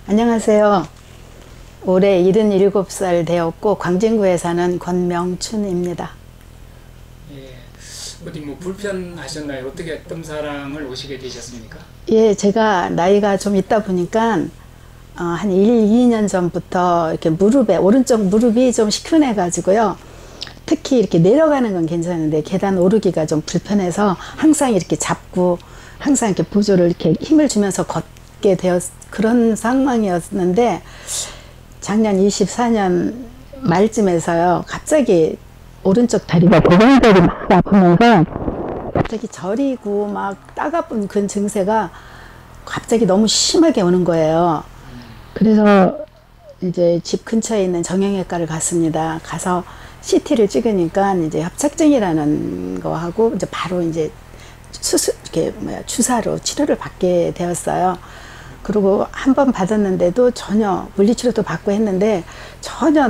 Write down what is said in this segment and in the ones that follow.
안녕하세요. 올해 77살 되었고 광진구에 사는 권명춘입니다. 예, 어디 뭐 불편하셨나요? 어떻게 뜸사랑을 오시게 되셨습니까? 예, 제가 나이가 좀 있다 보니까 한 1, 2년 전부터 이렇게 오른쪽 무릎이 좀 시큰해 가지고요. 특히 이렇게 내려가는 건 괜찮은데 계단 오르기가 좀 불편해서 항상 이렇게 잡고 항상 이렇게 보조를 이렇게 힘을 주면서 걷게 되었 그런 상황이었는데 작년 24년 말쯤에서요. 갑자기 오른쪽 다리가 고관절이 막 아프면서 갑자기 저리고 막 따가운 그 증세가 갑자기 너무 심하게 오는 거예요. 그래서 이제 집 근처에 있는 정형외과를 갔습니다. 가서 CT를 찍으니까 이제 협착증이라는 거하고 이제 바로 이제 주사로 치료를 받게 되었어요. 그리고 한 번 받았는데도 전혀 물리치료도 받고 했는데 전혀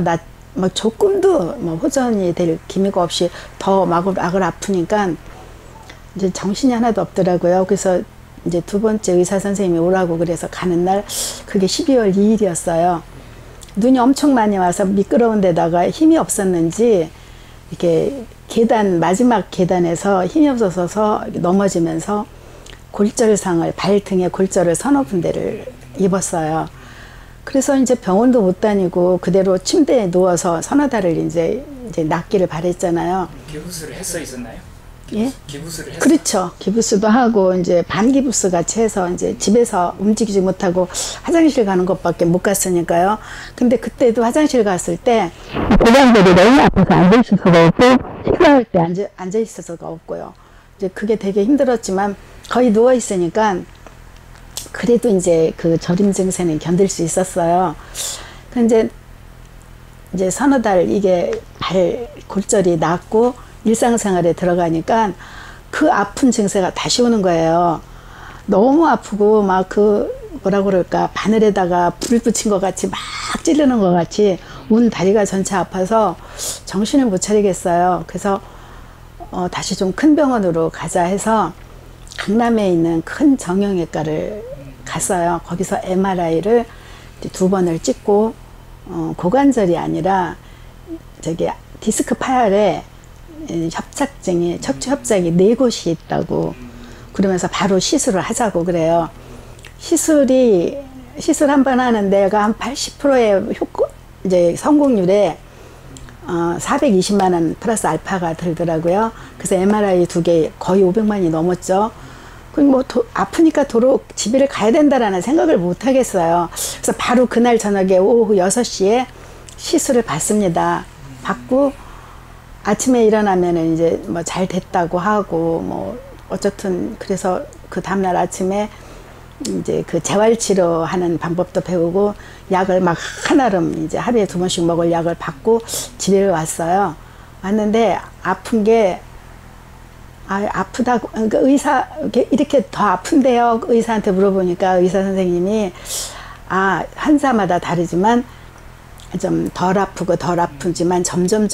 뭐 조금도 뭐 호전이 될 기미가 없이 더 마구마구 아프니까 이제 정신이 하나도 없더라고요. 그래서 이제 두 번째 의사 선생님이 오라고 그래서 가는 날 그게 12월 2일이었어요. 눈이 엄청 많이 와서 미끄러운 데다가 힘이 없었는지 이렇게 마지막 계단에서 힘이 없어서 넘어지면서 골절상을 발등에 골절을 서너 군데를 입었어요. 그래서 이제 병원도 못 다니고 그대로 침대에 누워서 서너 달을 이제 낫기를 바랬잖아요. 기부스를 했어 있었나요? 예? 기부스를 했어. 그렇죠. 기부스도 하고 이제 반기부스 같이 해서 이제 집에서 움직이지 못하고 화장실 가는 것밖에 못 갔으니까요. 근데 그때도 화장실 갔을 때 고관절이 너무 아파서 앉아 있을 수가 없고 식사할 때 앉아 있을 수가 없고요. 이제 그게 되게 힘들었지만 거의 누워 있으니까 그래도 이제 그 저림 증세는 견딜 수 있었어요. 근데 이제 서너 달 이게 발 골절이 낫고 일상생활에 들어가니까 그 아픈 증세가 다시 오는 거예요. 너무 아프고 막 뭐라 그럴까 바늘에다가 불 붙인 것 같이 막 찌르는 것 같이 온 다리가 전체 아파서 정신을 못 차리겠어요. 그래서 다시 좀 큰 병원으로 가자 해서 강남에 있는 큰 정형외과를 갔어요. 거기서 MRI를 2번을 찍고 고관절이 아니라 저기 디스크 파열에 협착증이 척추 협착이 4곳이 있다고 그러면서 바로 시술을 하자고 그래요. 시술 한 번 하는 데가 한 80%의 이제 성공률에 420만 원 플러스 알파가 들더라고요. 그래서 MRI 2개 거의 500만이 넘었죠. 뭐 아프니까 도로 집에 가야 된다라는 생각을 못 하겠어요. 그래서 바로 그날 저녁에 오후 6시에 시술을 받습니다. 받고 아침에 일어나면은 이제 뭐 잘 됐다고 하고 뭐 어쨌든 그래서 그 다음날 아침에 이제 그 재활치료 하는 방법도 배우고 약을 막 한아름 이제 하루에 2번씩 먹을 약을 받고 집에 왔어요. 왔는데 아픈 게 아프다고 그러니까 의사 이렇게 더 아픈데요. 의사한테 물어보니까 의사 선생님이 환자마다 다르지만 좀 덜 아프고 덜 아프지만 점점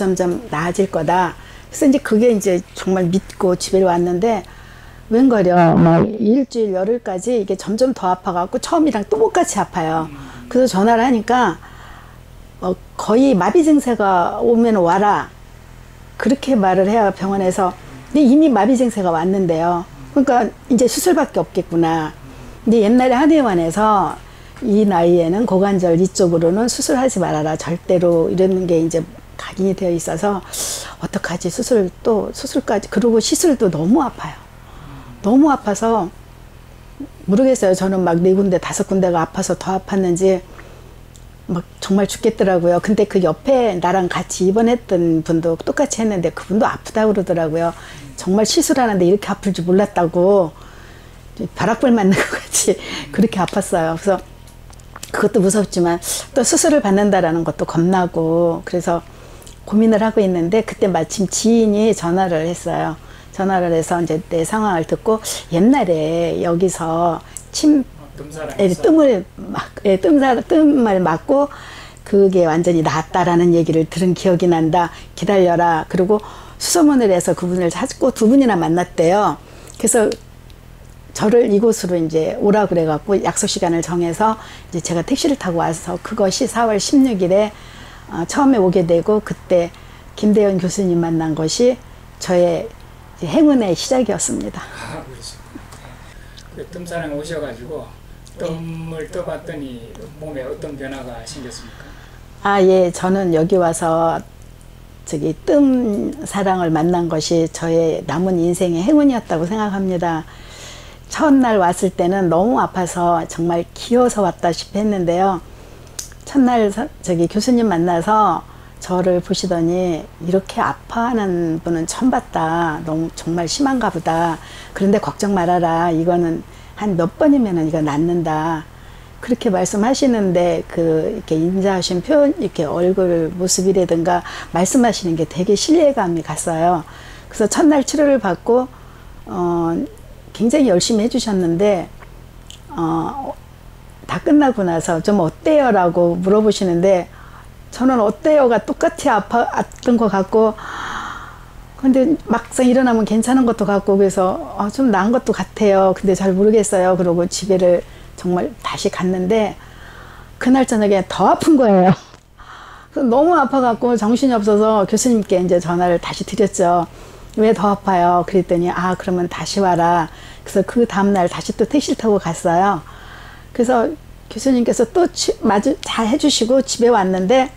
나아질 거다. 그래서 이제 그게 이제 정말 믿고 집에 왔는데 웬걸요 뭐 일주일 열흘까지 이게 점점 더 아파갖고 처음이랑 똑같이 아파요. 그래서 전화를 하니까 거의 마비 증세가 오면 와라 그렇게 말을 해야 병원에서 근데 이미 마비 증세가 왔는데요. 그러니까 이제 수술밖에 없겠구나. 근데 옛날에 한의원에서 이 나이에는 고관절 이쪽으로는 수술하지 말아라 절대로 이런 게 이제 각인이 되어 있어서 어떡하지 수술까지 그리고 시술도 너무 아파요. 너무 아파서 모르겠어요. 저는 막 4군데 5군데가 아파서 더 아팠는지 막 정말 죽겠더라고요. 근데 그 옆에 나랑 같이 입원했던 분도 똑같이 했는데 그분도 아프다고 그러더라고요. 정말 시술하는데 이렇게 아플 줄 몰랐다고 벼락불 맞는 것 같이 그렇게 아팠어요. 그래서 그것도 무섭지만 또 수술을 받는다라는 것도 겁나고 그래서 고민을 하고 있는데 그때 마침 지인이 전화를 했어요. 전화를 해서 이제 내 상황을 듣고 옛날에 여기서 뜸을 맞고 그게 완전히 나았다라는 얘기를 들은 기억이 난다. 기다려라. 그리고 수소문을 해서 그분을 찾고 2분이나 만났대요. 그래서 저를 이곳으로 이제 오라 그래갖고 약속 시간을 정해서 이제 제가 택시를 타고 와서 그것이 4월 16일에 처음에 오게 되고 그때 김대현 교수님 만난 것이 저의 행운의 시작이었습니다. 아, 그러시구나. 그 뜸사랑에 오셔가지고 뜸을 떠봤더니 몸에 어떤 변화가 생겼습니까? 아, 예. 저는 여기 와서 저기 뜸사랑을 만난 것이 저의 남은 인생의 행운이었다고 생각합니다. 첫날 왔을 때는 너무 아파서 정말 기어서 왔다시피 했는데요. 첫날 저기 교수님 만나서 저를 보시더니 이렇게 아파하는 분은 처음 봤다. 너무 정말 심한가 보다. 그런데 걱정 말아라. 이거는 한 몇 번이면 이거 낫는다. 그렇게 말씀하시는데 이렇게 인자하신 표현, 이렇게 얼굴 모습이라든가 말씀하시는 게 되게 신뢰감이 갔어요. 그래서 첫날 치료를 받고 굉장히 열심히 해주셨는데 다 끝나고 나서 좀 어때요? 라고 물어보시는데 저는 어때요가 똑같이 아팠던 것 같고 근데 막상 일어나면 괜찮은 것도 같고 그래서 좀 나은 것도 같아요. 근데 잘 모르겠어요. 그러고 집에를 정말 다시 갔는데 그날 저녁에 더 아픈 거예요. 너무 아파갖고 정신이 없어서 교수님께 이제 전화를 다시 드렸죠. 왜 더 아파요? 그랬더니 그러면 다시 와라. 그래서 그 다음날 다시 또 택시를 타고 갔어요. 그래서 교수님께서 또 잘 해주시고 집에 왔는데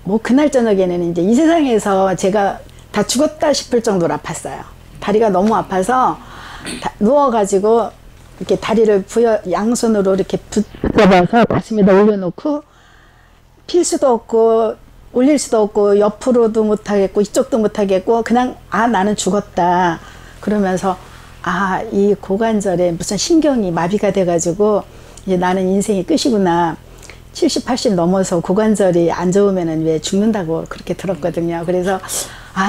뭐 그날 저녁에는 이제 이 세상에서 제가 다 죽었다 싶을 정도로 아팠어요. 다리가 너무 아파서 누워가지고 이렇게 다리를 양손으로 이렇게 붙잡아서 가슴에다 올려놓고 필 수도 없고 올릴 수도 없고 옆으로도 못하겠고 이쪽도 못하겠고 그냥 나는 죽었다 그러면서 이 고관절에 무슨 신경이 마비가 돼가지고 이제 나는 인생이 끝이구나. 70, 80 넘어서 고관절이 안 좋으면은 왜 죽는다고 그렇게 들었거든요. 그래서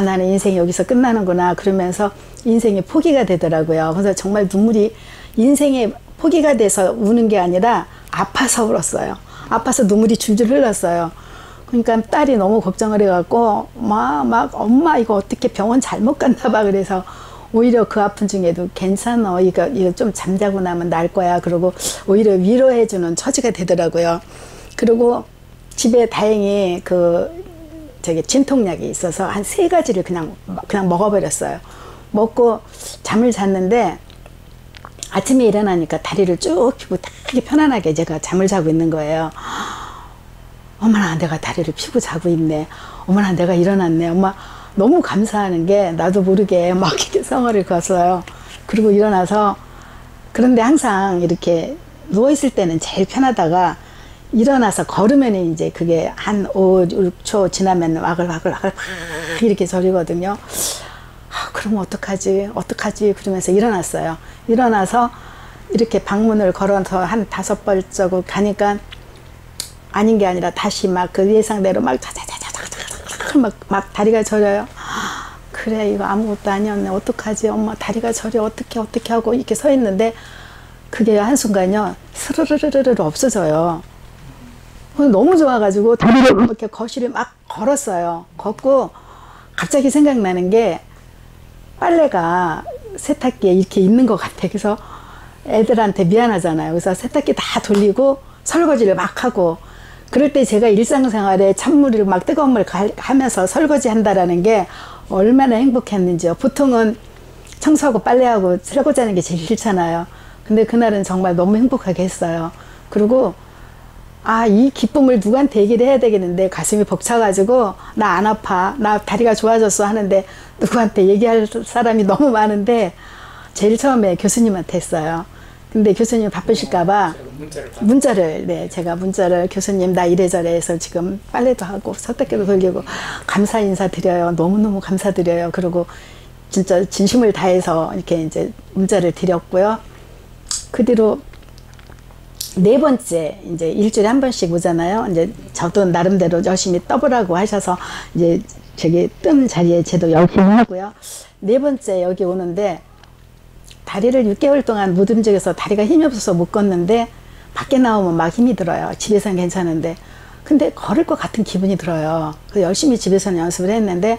나는 인생이 여기서 끝나는구나 그러면서 인생이 포기가 되더라고요. 그래서 정말 눈물이 인생의 포기가 돼서 우는 게 아니라 아파서 울었어요. 아파서 눈물이 줄줄 흘렀어요. 그러니까 딸이 너무 걱정을 해갖고 막 엄마 이거 어떻게 병원 잘못 갔나 봐. 그래서 오히려 그 아픈 중에도 괜찮아. 이거 좀 잠자고 나면 날 거야. 그러고 오히려 위로해주는 처지가 되더라고요. 그리고 집에 다행히 저기 진통약이 있어서 한 3가지를 그냥 먹어버렸어요. 먹고 잠을 잤는데 아침에 일어나니까 다리를 쭉 펴고 되게 편안하게 제가 잠을 자고 있는 거예요. 어머나 내가 다리를 펴고 자고 있네. 어머나 내가 일어났네. 엄마 너무 감사하는 게 나도 모르게 막 이렇게 성화를 걷어요. 그리고 일어나서 그런데 항상 이렇게 누워있을 때는 제일 편하다가 일어나서 걸으면 이제 그게 한 5, 6초 지나면 와글와글 이렇게 저리거든요. 그럼 어떡하지 그러면서 일어났어요. 일어나서 이렇게 방문을 걸어서 한 5발자국 가니까 아닌 게 아니라 다시 막 그 예상대로 막 다리가 저려요. 그래 이거 아무것도 아니었네. 어떡하지 엄마 다리가 저려 어떻게 하고 이렇게 서 있는데 그게 한순간요 스르르르르 없어져요. 너무 좋아가지고 다리를 이렇게 거실을 막 걸었어요. 걷고 갑자기 생각나는 게 빨래가 세탁기에 이렇게 있는 것 같아. 그래서 애들한테 미안하잖아요. 그래서 세탁기 다 돌리고 설거지를 막 하고 그럴 때 제가 일상생활에 찬물을 막 뜨거운 물 하면서 설거지 한다라는 게 얼마나 행복했는지요. 보통은 청소하고 빨래하고 설거지 하는 게 제일 싫잖아요. 근데 그날은 정말 너무 행복하게 했어요. 그리고 이 기쁨을 누구한테 얘기를 해야 되겠는데 가슴이 벅차가지고 나 안 아파 나 다리가 좋아졌어 하는데 누구한테 얘기할 사람이 너무 많은데 제일 처음에 교수님한테 했어요. 근데 교수님 바쁘실까봐 제가 문자를 교수님 나 이래저래 해서 지금 빨래도 하고 세탁기도 돌리고 감사 인사 드려요. 너무너무 감사드려요. 그리고 진짜 진심을 다해서 이렇게 이제 문자를 드렸고요. 그 뒤로 4번째 이제 일주일에 한 번씩 오잖아요. 이제 저도 나름대로 열심히 떠보라고 하셔서 이제 저기 뜸 자리에 저도 열심히 하고요. 4번째 여기 오는데 다리를 6개월 동안 못 움직여서 다리가 힘이 없어서 못 걷는데 밖에 나오면 막 힘이 들어요. 집에서는 괜찮은데 근데 걸을 것 같은 기분이 들어요. 그래서 열심히 집에서는 연습을 했는데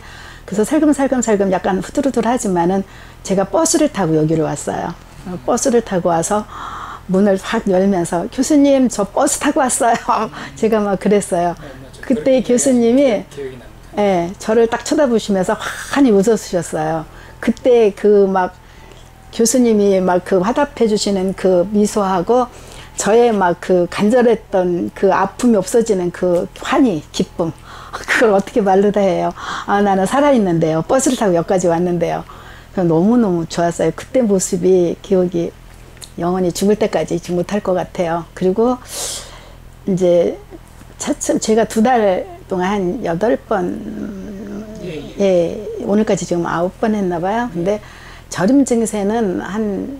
그래서 살금살금 약간 후들후들하지만은 제가 버스를 타고 여기로 왔어요. 버스를 타고 와서 문을 확 열면서 교수님 저 버스 타고 왔어요. 제가 막 그랬어요. 그때 교수님이 기억이 납니다. 예, 저를 딱 쳐다보시면서 환히 웃어주셨어요. 그때 그 막 교수님이 막 그 화답해 주시는 그 미소하고 저의 막 그 간절했던 그 아픔이 없어지는 그 환희, 기쁨. 그걸 어떻게 말로 다 해요. 아, 나는 살아있는데요. 버스를 타고 여기까지 왔는데요. 너무너무 좋았어요. 그때 모습이 기억이 영원히 죽을 때까지 잊지 못할 것 같아요. 그리고 이제 차츰 제가 2달 동안 한 8번, 예, 오늘까지 지금 9번 했나 봐요. 근데 저림 증세는 한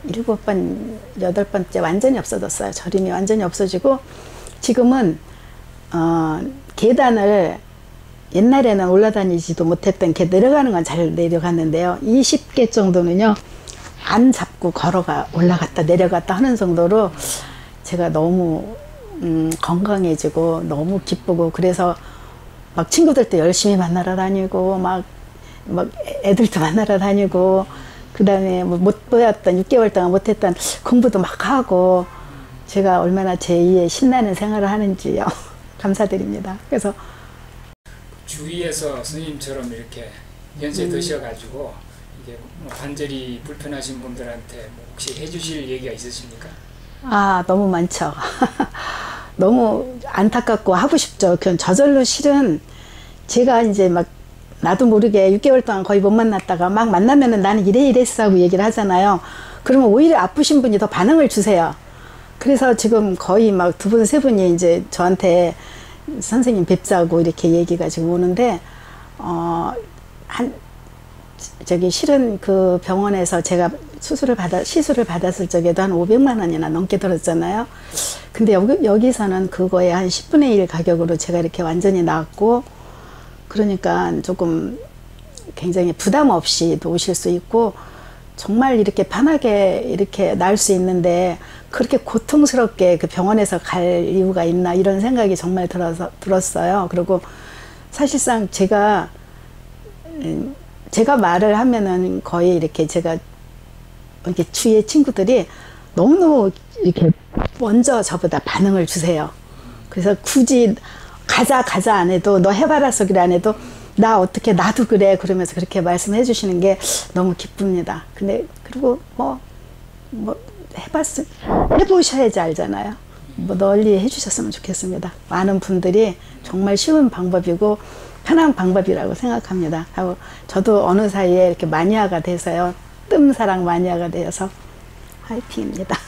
7번, 8번째 완전히 없어졌어요. 저림이 완전히 없어지고 지금은 계단을 옛날에는 올라다니지도 못했던 이렇게 내려가는 건 잘 내려갔는데요. 20개 정도는요, 안 잡고 걸어가 올라갔다 내려갔다 하는 정도로 제가 너무 건강해지고 너무 기쁘고, 그래서 막 친구들도 열심히 만나러 다니고 막 애들도 만나러 다니고, 그 다음에 뭐 못 보였던 6개월 동안 못했던 공부도 막 하고, 제가 얼마나 제2의 신나는 생활을 하는지요. 감사드립니다. 그래서 주위에서 스님처럼 이렇게 연세 드셔가지고 이게 뭐 관절이 불편하신 분들한테 뭐 혹시 해주실 얘기가 있으십니까? 아, 너무 많죠. 너무 안타깝고 하고 싶죠. 그냥 저절로 실은 제가 이제 막 나도 모르게 6개월 동안 거의 못 만났다가 막 만나면은 나는 이랬어 하고 얘기를 하잖아요. 그러면 오히려 아프신 분이 더 반응을 주세요. 그래서 지금 거의 막 2분, 3분이 이제 저한테 선생님 뵙자고 이렇게 얘기가 지금 오는데, 실은 그 병원에서 제가 시술을 받았을 적에도 한 500만 원이나 넘게 들었잖아요. 근데 여기서는 그거에 한 10분의 1 가격으로 제가 이렇게 완전히 나았고, 그러니까 조금 굉장히 부담 없이 오실 수 있고, 정말 이렇게 편하게 이렇게 나을 수 있는데 그렇게 고통스럽게 그 병원에서 갈 이유가 있나, 이런 생각이 정말 들었어요. 그리고 사실상 제가 말을 하면은 거의 이렇게 제가 이렇게 주위의 친구들이 너무너무 이렇게 먼저 저보다 반응을 주세요. 그래서 굳이 가자 안 해도, 너 해봐라 소리를 안 해도, 나 어떻게 나도 그래 그러면서 그렇게 말씀해 주시는 게 너무 기쁩니다. 근데 그리고 뭐 해보셔야지 알잖아요. 뭐 널리 해주셨으면 좋겠습니다. 많은 분들이 정말 쉬운 방법이고 편한 방법이라고 생각합니다. 하고 저도 어느 사이에 이렇게 마니아가 돼서요, 뜸사랑 마니아가 되어서 화이팅입니다.